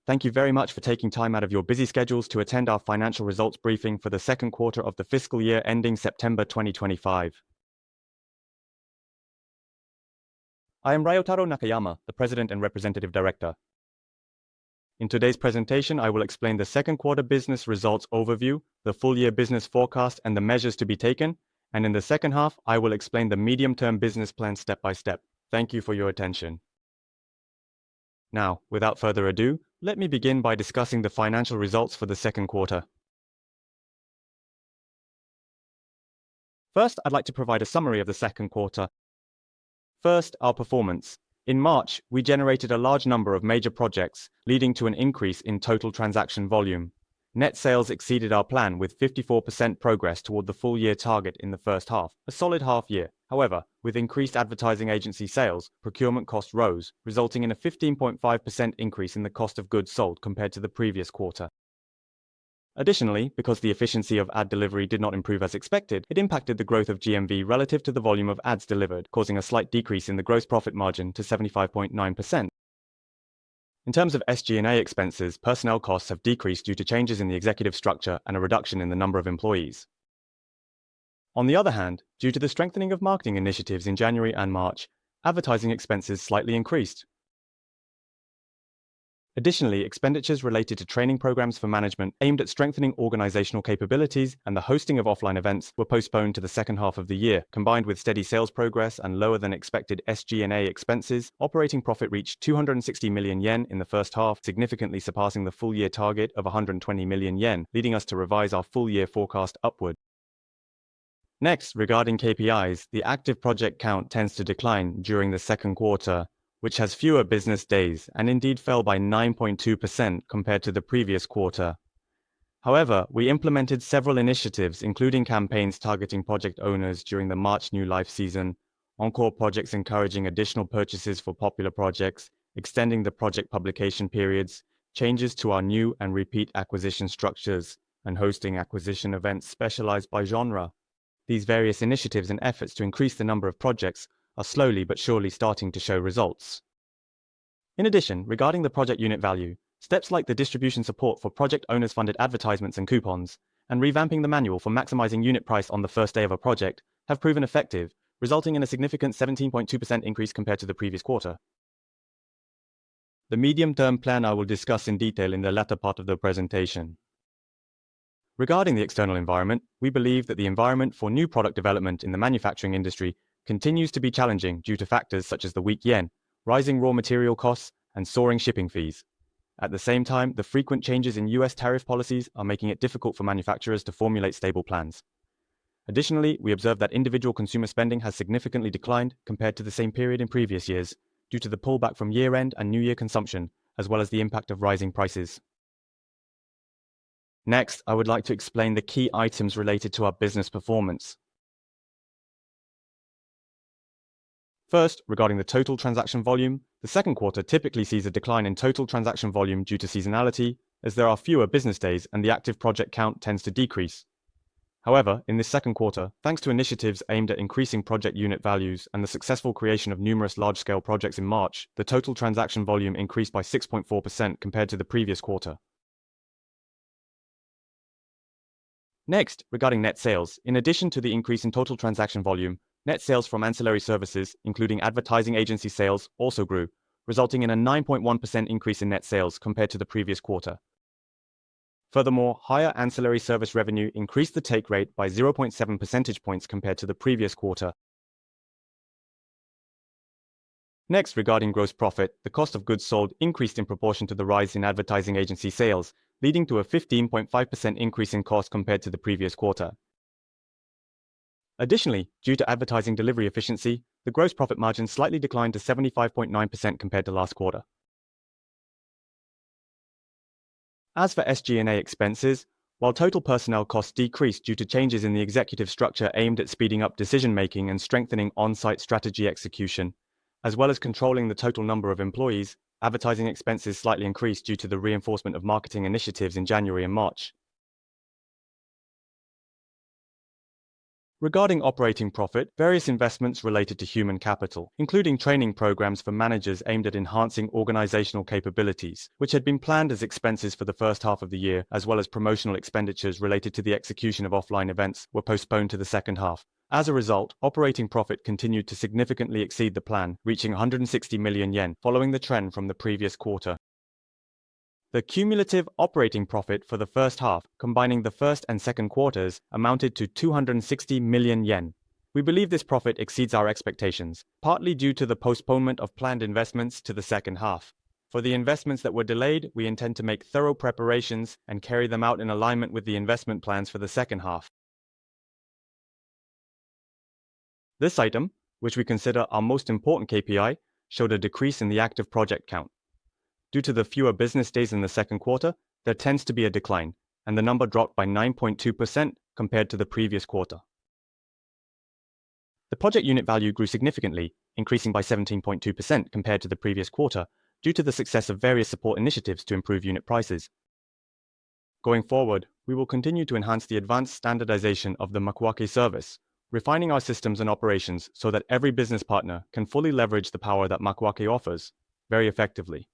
Thank you very much for taking time out of your busy schedules to attend our financial results briefing for the second quarter of the fiscal year ending September 2025. I am Ryotaro Nakayama, the President and Representative Director. In today's presentation, I will explain the second quarter business results overview, the full year business forecast, and the measures to be taken. And in the second half, I will explain the medium-term business plan step by step. Thank you for your attention. Now, without further ado, let me begin by discussing the financial results for the second quarter. First, I'd like to provide a summary of the second quarter. First, our performance. In March, we generated a large number of major projects, leading to an increase in total transaction volume. Net sales exceeded our plan with 54% progress toward the full year target in the first half, a solid half year. However, with increased advertising agency sales, procurement costs rose, resulting in a 15.5% increase in the cost of goods sold compared to the previous quarter. Additionally, because the efficiency of ad delivery did not improve as expected, it impacted the growth of GMV relative to the volume of ads delivered, causing a slight decrease in the gross profit margin to 75.9%. In terms of SG&A expenses, personnel costs have decreased due to changes in the executive structure and a reduction in the number of employees. On the other hand, due to the strengthening of marketing initiatives in January and March, advertising expenses slightly increased. Additionally, expenditures related to training programs for management aimed at strengthening organizational capabilities and the hosting of offline events were postponed to the second half of the year. Combined with steady sales progress and lower than expected SG&A expenses, operating profit reached 260 million yen in the first half, significantly surpassing the full year target of 120 million yen, leading us to revise our full year forecast upward. Next, regarding KPIs, the active project count tends to decline during the second quarter, which has fewer business days and indeed fell by 9.2% compared to the previous quarter. However, we implemented several initiatives, including campaigns targeting project owners during the March New Life season, encore projects encouraging additional purchases for popular projects, extending the project publication periods, changes to our new and repeat acquisition structures, and hosting acquisition events specialized by genre. These various initiatives and efforts to increase the number of projects are slowly but surely starting to show results. In addition, regarding the project unit value, steps like the distribution support for project owners funded advertisements and coupons, and revamping the manual for maximizing unit price on the first day of a project have proven effective, resulting in a significant 17.2% increase compared to the previous quarter. The medium-term plan I will discuss in detail in the latter part of the presentation. Regarding the external environment, we believe that the environment for new product development in the manufacturing industry continues to be challenging due to factors such as the weak yen, rising raw material costs, and soaring shipping fees. At the same time, the frequent changes in US tariff policies are making it difficult for manufacturers to formulate stable plans. Additionally, we observe that individual consumer spending has significantly declined compared to the same period in previous years, due to the pullback from year-end and New Year consumption, as well as the impact of rising prices. Next, I would like to explain the key items related to our business performance. First, regarding the total transaction volume, the second quarter typically sees a decline in total transaction volume due to seasonality, as there are fewer business days and the active project count tends to decrease. However, in this second quarter, thanks to initiatives aimed at increasing project unit values and the successful creation of numerous large-scale projects in March, the total transaction volume increased by 6.4% compared to the previous quarter. Next, regarding net sales, in addition to the increase in total transaction volume, net sales from ancillary services, including advertising agency sales, also grew, resulting in a 9.1% increase in net sales compared to the previous quarter. Furthermore, higher ancillary service revenue increased the take rate by 0.7 percentage points compared to the previous quarter. Next, regarding gross profit, the cost of goods sold increased in proportion to the rise in advertising agency sales, leading to a 15.5% increase in cost compared to the previous quarter. Additionally, due to advertising delivery efficiency, the gross profit margin slightly declined to 75.9% compared to last quarter. As for SG&A expenses, while total personnel costs decreased due to changes in the executive structure aimed at speeding up decision-making and strengthening on-site strategy execution, as well as controlling the total number of employees, advertising expenses slightly increased due to the reinforcement of marketing initiatives in January and March. Regarding operating profit, various investments related to human capital, including training programs for managers aimed at enhancing organizational capabilities, which had been planned as expenses for the first half of the year, as well as promotional expenditures related to the execution of offline events, were postponed to the second half. As a result, operating profit continued to significantly exceed the plan, reaching 160 million yen, following the trend from the previous quarter. The cumulative operating profit for the first half, combining the first and second quarters, amounted to 260 million yen. We believe this profit exceeds our expectations, partly due to the postponement of planned investments to the second half. For the investments that were delayed, we intend to make thorough preparations and carry them out in alignment with the investment plans for the second half. This item, which we consider our most important KPI, showed a decrease in the active project count. Due to the fewer business days in the second quarter, there tends to be a decline, and the number dropped by 9.2% compared to the previous quarter. The project unit value grew significantly, increasing by 17.2% compared to the previous quarter, due to the success of various support initiatives to improve unit prices. Going forward, we will continue to enhance the advanced standardization of the Makuake service, refining our systems and operations so that every business partner can fully leverage the power that Makuake offers very effectively.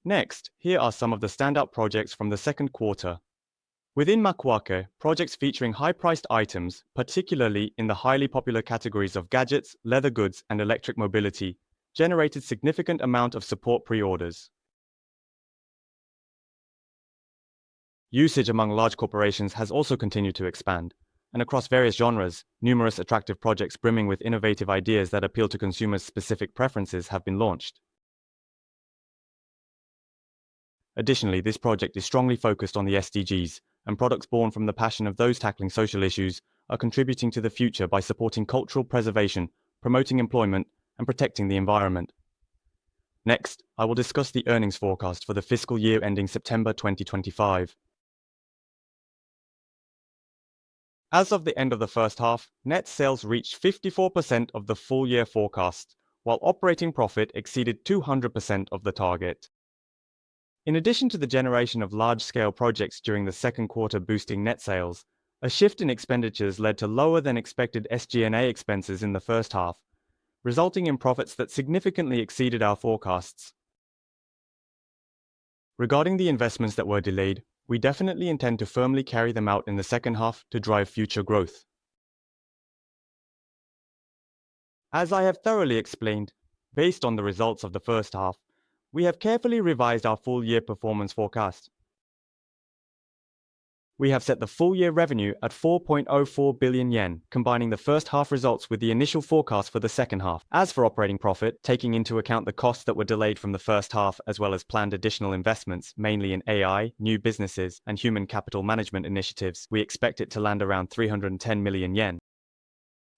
Next, here are some of the standout projects from the second quarter. Within Makuake, projects featuring high-priced items, particularly in the highly popular categories of gadgets, leather goods, and electric mobility, generated significant amount of support pre-orders. Usage among large corporations has also continued to expand, and across various genres, numerous attractive projects brimming with innovative ideas that appeal to consumers' specific preferences have been launched. Additionally, this project is strongly focused on the SDGs, and products born from the passion of those tackling social issues are contributing to the future by supporting cultural preservation, promoting employment, and protecting the environment. Next, I will discuss the earnings forecast for the fiscal year ending September 2025. As of the end of the first half, net sales reached 54% of the full year forecast, while operating profit exceeded 200% of the target. In addition to the generation of large-scale projects during the second quarter boosting net sales, a shift in expenditures led to lower than expected SG&A expenses in the first half, resulting in profits that significantly exceeded our forecasts. Regarding the investments that were delayed, we definitely intend to firmly carry them out in the second half to drive future growth. As I have thoroughly explained, based on the results of the first half, we have carefully revised our full-year performance forecast. We have set the full-year revenue at 4.04 billion yen, combining the first half results with the initial forecast for the second half. As for operating profit, taking into account the costs that were delayed from the first half as well as planned additional investments, mainly in AI, new businesses, and human capital management initiatives, we expect it to land around 310 million yen.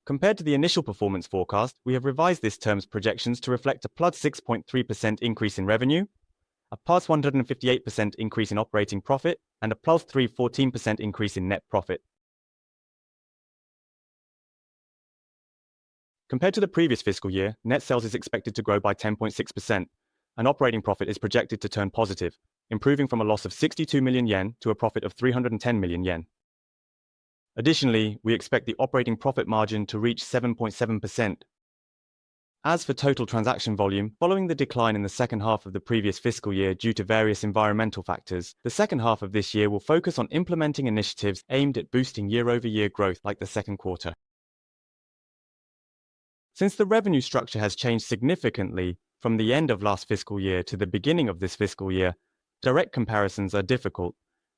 Compared to the initial performance forecast, we have revised this term's projections to reflect a plus 6.3% increase in revenue, a plus 158% increase in operating profit, and a plus 314% increase in net profit. Compared to the previous fiscal year, net sales is expected to grow by 10.6%, and operating profit is projected to turn positive, improving from a loss of 62 million yen to a profit of 310 million yen. Additionally, we expect the operating profit margin to reach 7.7%. As for total transaction volume, following the decline in the second half of the previous fiscal year due to various environmental factors, the second half of this year will focus on implementing initiatives aimed at boosting year-over-year growth like the second quarter. Since the revenue structure has changed significantly from the end of last fiscal year to the beginning of this fiscal year, direct comparisons are difficult.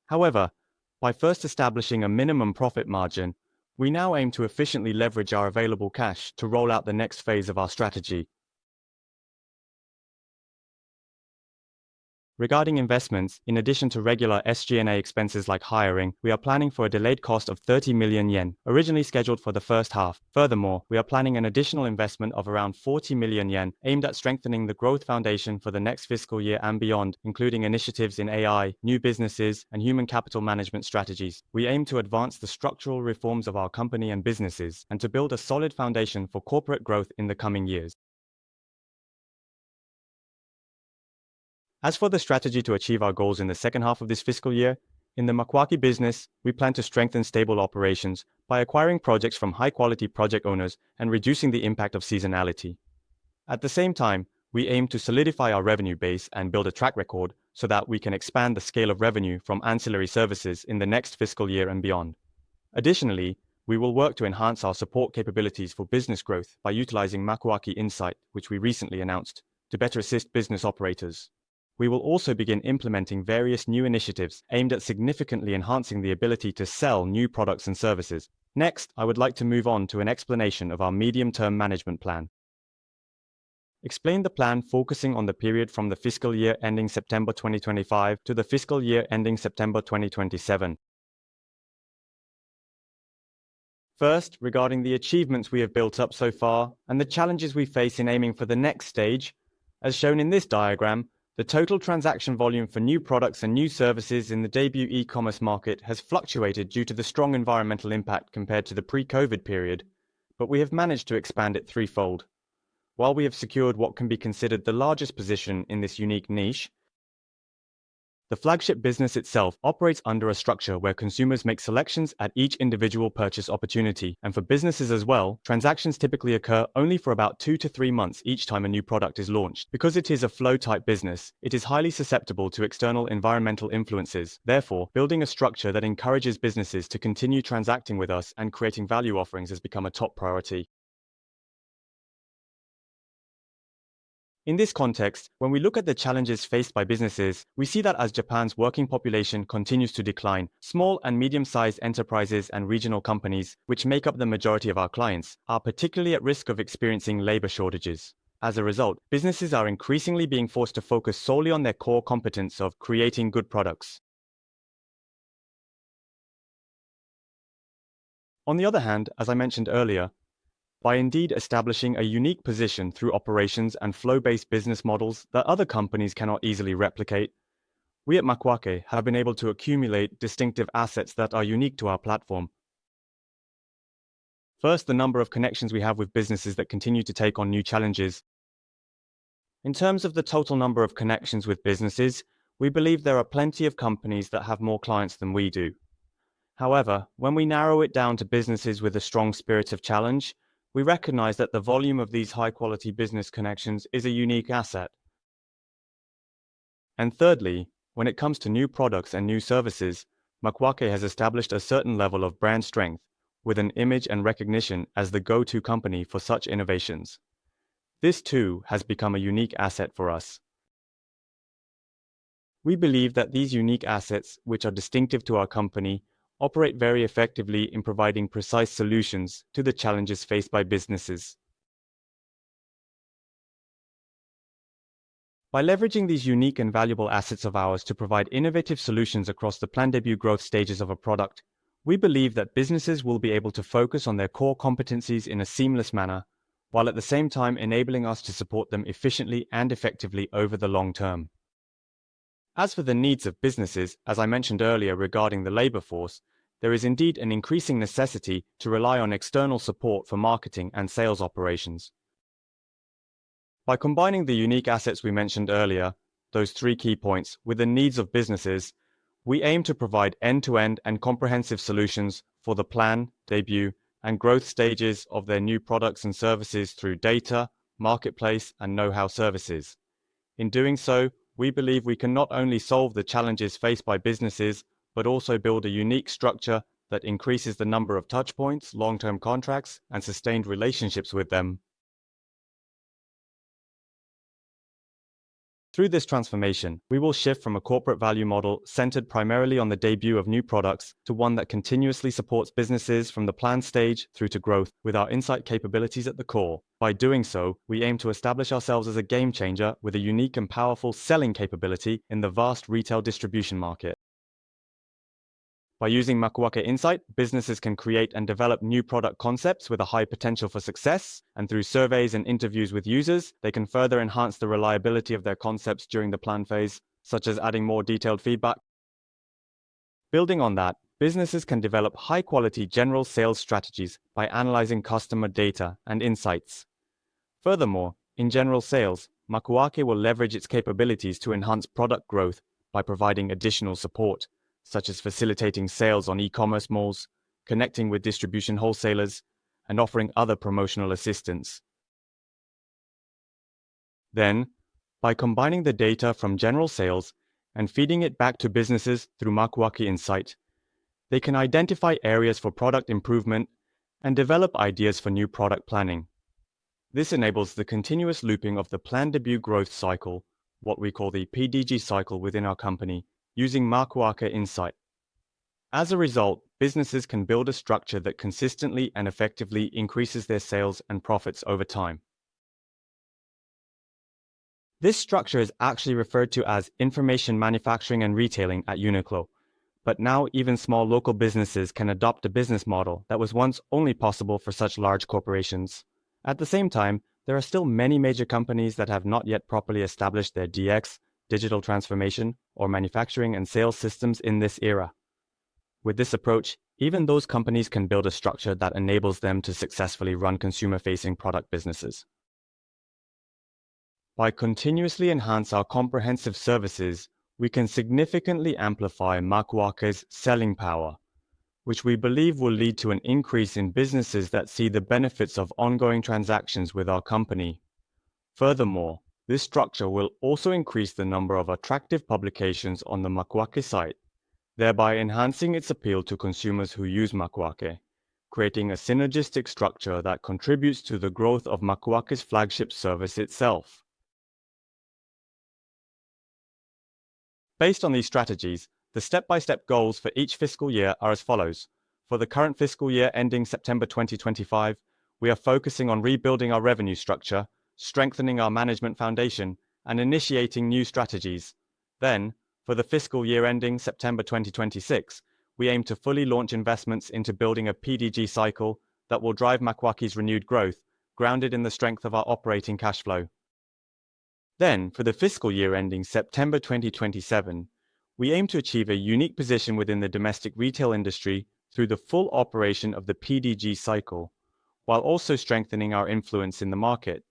However, by first establishing a minimum profit margin, we now aim to efficiently leverage our available cash to roll out the next phase of our strategy. Regarding investments, in addition to regular SG&A expenses like hiring, we are planning for a delayed cost of 30 million yen, originally scheduled for the first half. Furthermore, we are planning an additional investment of around 40 million yen aimed at strengthening the growth foundation for the next fiscal year and beyond, including initiatives in AI, new businesses, and human capital management strategies. We aim to advance the structural reforms of our company and businesses, and to build a solid foundation for corporate growth in the coming years. As for the strategy to achieve our goals in the second half of this fiscal year, In the Makuake business, we plan to strengthen stable operations by acquiring projects from high-quality project owners and reducing the impact of seasonality. At the same time, we aim to solidify our revenue base and build a track record so that we can expand the scale of revenue from ancillary services in the next fiscal year and beyond. Additionally, we will work to enhance our support capabilities for business growth by utilizing Makuake Insight, which we recently announced, to better assist business operators. We will also begin implementing various new initiatives aimed at significantly enhancing the ability to sell new products and services. Next, I would like to move on to an explanation of our medium-term management plan. Explain the plan focusing on the period from the fiscal year ending September 2025 to the fiscal year ending September 2027. First, regarding the achievements we have built up so far and the challenges we face in aiming for the next stage, as shown in this diagram, the total transaction volume for new products and new services in the debut e-commerce market has fluctuated due to the strong environmental impact compared to the pre-COVID period, but we have managed to expand it threefold. While we have secured what can be considered the largest position in this unique niche, the flagship business itself operates under a structure where consumers make selections at each individual purchase opportunity, and for businesses as well, transactions typically occur only for about 2 to 3 months each time a new product is launched. Because it is a flow-type business, it is highly susceptible to external environmental influences. Therefore, building a structure that encourages businesses to continue transacting with us and creating value offerings has become a top priority. In this context, when we look at the challenges faced by businesses, we see that as Japan's working population continues to decline, small and medium-sized enterprises and regional companies, which make up the majority of our clients, are particularly at risk of experiencing labor shortages. As a result, businesses are increasingly being forced to focus solely on their core competence of creating good products. On the other hand, as I mentioned earlier, by indeed establishing a unique position through operations and flow-based business models that other companies cannot easily replicate, we at Makuake have been able to accumulate distinctive assets that are unique to our platform. First, the number of connections we have with businesses that continue to take on new challenges. In terms of the total number of connections with businesses, we believe there are plenty of companies that have more clients than we do. However, when we narrow it down to businesses with a strong spirit of challenge, we recognize that the volume of these high-quality business connections is a unique asset. And thirdly, when it comes to new products and new services, Makuake has established a certain level of brand strength, with an image and recognition as the go-to company for such innovations. This too has become a unique asset for us. We believe that these unique assets, which are distinctive to our company, operate very effectively in providing precise solutions to the challenges faced by businesses. By leveraging these unique and valuable assets of ours to provide innovative solutions across the planned debut growth stages of a product, we believe that businesses will be able to focus on their core competencies in a seamless manner, while at the same time enabling us to support them efficiently and effectively over the long term. As for the needs of businesses, as I mentioned earlier regarding the labor force, there is indeed an increasing necessity to rely on external support for marketing and sales operations. By combining the unique assets we mentioned earlier, those 3 key points, with the needs of businesses, we aim to provide end-to-end and comprehensive solutions for the plan, debut, and growth stages of their new products and services through data, marketplace, and know-how services. In doing so, we believe we can not only solve the challenges faced by businesses, but also build a unique structure that increases the number of touchpoints, long-term contracts, and sustained relationships with them. Through this transformation, we will shift from a corporate value model centered primarily on the debut of new products to one that continuously supports businesses from the plan stage through to growth with our insight capabilities at the core. By doing so, we aim to establish ourselves as a game changer with a unique and powerful selling capability in the vast retail distribution market. By using Makuake Insight, businesses can create and develop new product concepts with a high potential for success, and through surveys and interviews with users, they can further enhance the reliability of their concepts during the plan phase, such as adding more detailed feedback. Building on that, businesses can develop high-quality general sales strategies by analyzing customer data and insights. Furthermore, in general sales, Makuake will leverage its capabilities to enhance product growth by providing additional support, such as facilitating sales on e-commerce malls, connecting with distribution wholesalers, and offering other promotional assistance. Then, by combining the data from general sales and feeding it back to businesses through Makuake Insight, they can identify areas for product improvement and develop ideas for new product planning. This enables the continuous looping of the plan debut growth cycle, what we call the PDG cycle within our company, using Makuake Insight. As a result, businesses can build a structure that consistently and effectively increases their sales and profits over time. This structure is actually referred to as information manufacturing and retailing at Uniqlo, but now even small local businesses can adopt a business model that was once only possible for such large corporations. At the same time, there are still many major companies that have not yet properly established their DX, digital transformation, or manufacturing and sales systems in this era. With this approach, even those companies can build a structure that enables them to successfully run consumer-facing product businesses. By continuously enhance our comprehensive services, we can significantly amplify Makuake's selling power, which we believe will lead to an increase in businesses that see the benefits of ongoing transactions with our company. Furthermore, this structure will also increase the number of attractive publications on the Makuake site, thereby enhancing its appeal to consumers who use Makuake, creating a synergistic structure that contributes to the growth of Makuake's flagship service itself. Based on these strategies, the step-by-step goals for each fiscal year are as follows. For the current fiscal year ending September 2025, we are focusing on rebuilding our revenue structure, strengthening our management foundation, and initiating new strategies. Then, for the fiscal year ending September 2026, we aim to fully launch investments into building a PDG cycle that will drive Makuake's renewed growth, grounded in the strength of our operating cash flow. Then, for the fiscal year ending September 2027, we aim to achieve a unique position within the domestic retail industry through the full operation of the PDG cycle, while also strengthening our influence in the market.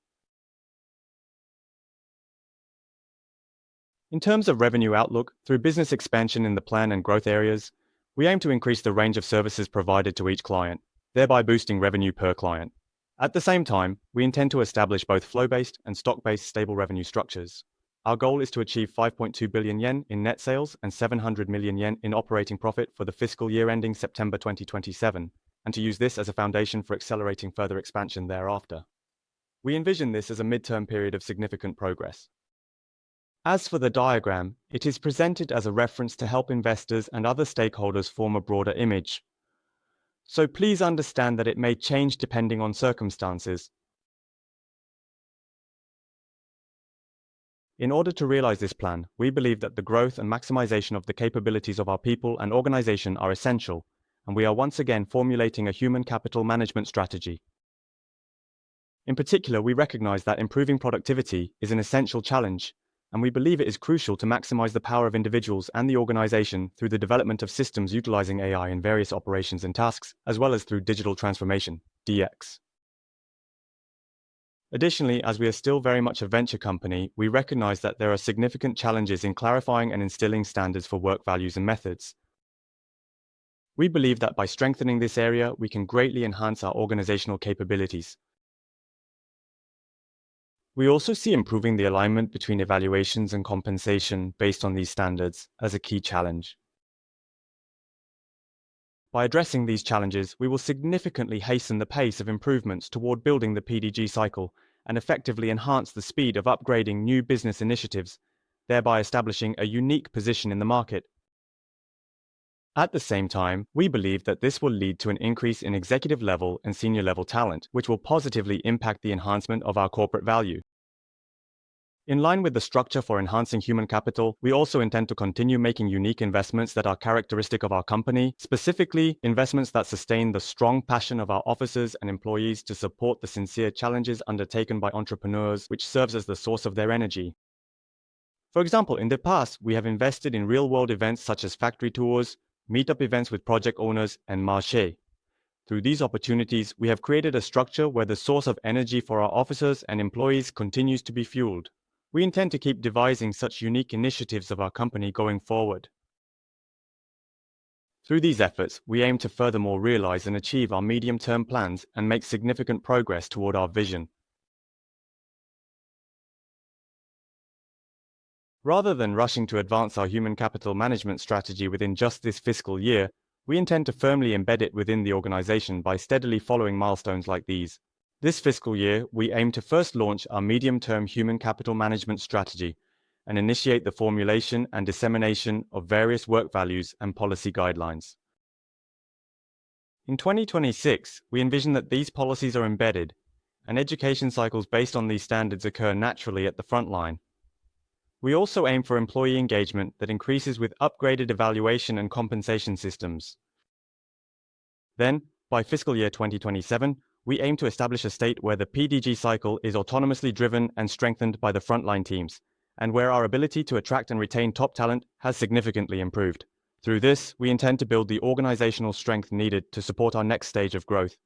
In terms of revenue outlook, through business expansion in the plan and growth areas, we aim to increase the range of services provided to each client, thereby boosting revenue per client. At the same time, we intend to establish both flow-based and stock-based stable revenue structures. Our goal is to achieve 5.2 billion yen in net sales and 700 million yen in operating profit for the fiscal year ending September 2027, and to use this as a foundation for accelerating further expansion thereafter. We envision this as a midterm period of significant progress. As for the diagram, it is presented as a reference to help investors and other stakeholders form a broader image. So please understand that it may change depending on circumstances. In order to realize this plan, we believe that the growth and maximization of the capabilities of our people and organization are essential, and we are once again formulating a human capital management strategy. In particular, we recognize that improving productivity is an essential challenge, and we believe it is crucial to maximize the power of individuals and the organization through the development of systems utilizing AI in various operations and tasks, as well as through digital transformation, DX. Additionally, as we are still very much a venture company, we recognize that there are significant challenges in clarifying and instilling standards for work values and methods. We believe that by strengthening this area, we can greatly enhance our organizational capabilities. We also see improving the alignment between evaluations and compensation based on these standards as a key challenge. By addressing these challenges, we will significantly hasten the pace of improvements toward building the PDG cycle and effectively enhance the speed of upgrading new business initiatives, thereby establishing a unique position in the market. At the same time, we believe that this will lead to an increase in executive level and senior level talent, which will positively impact the enhancement of our corporate value. In line with the structure for enhancing human capital, we also intend to continue making unique investments that are characteristic of our company, specifically investments that sustain the strong passion of our officers and employees to support the sincere challenges undertaken by entrepreneurs, which serves as the source of their energy. For example, in the past, we have invested in real-world events such as factory tours, meetup events with project owners, and marché. Through these opportunities, we have created a structure where the source of energy for our officers and employees continues to be fueled. We intend to keep devising such unique initiatives of our company going forward. Through these efforts, we aim to furthermore realize and achieve our medium-term plans and make significant progress toward our vision. Rather than rushing to advance our human capital management strategy within just this fiscal year, we intend to firmly embed it within the organization by steadily following milestones like these. This fiscal year, we aim to first launch our medium-term human capital management strategy and initiate the formulation and dissemination of various work values and policy guidelines. In 2026, we envision that these policies are embedded, and education cycles based on these standards occur naturally at the front line. We also aim for employee engagement that increases with upgraded evaluation and compensation systems. Then, by fiscal year 2027, we aim to establish a state where the PDG cycle is autonomously driven and strengthened by the frontline teams, and where our ability to attract and retain top talent has significantly improved. Through this, we intend to build the organizational strength needed to support our next stage of growth.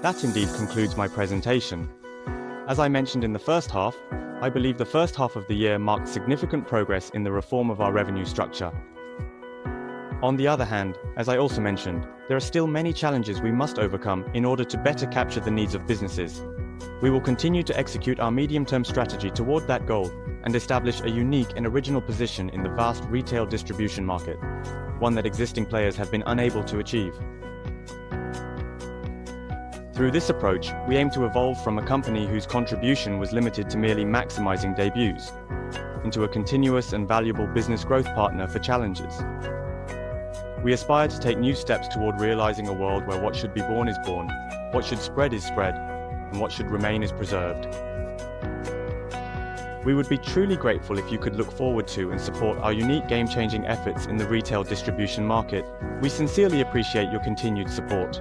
That indeed concludes my presentation. As I mentioned in the first half, I believe the first half of the year marked significant progress in the reform of our revenue structure. On the other hand, as I also mentioned, there are still many challenges we must overcome in order to better capture the needs of businesses. We will continue to execute our medium-term strategy toward that goal and establish a unique and original position in the vast retail distribution market, one that existing players have been unable to achieve. Through this approach, we aim to evolve from a company whose contribution was limited to merely maximizing debuts, into a continuous and valuable business growth partner for challenges. We aspire to take new steps toward realizing a world where what should be born is born, what should spread is spread, and what should remain is preserved. We would be truly grateful if you could look forward to and support our unique game-changing efforts in the retail distribution market. We sincerely appreciate your continued support.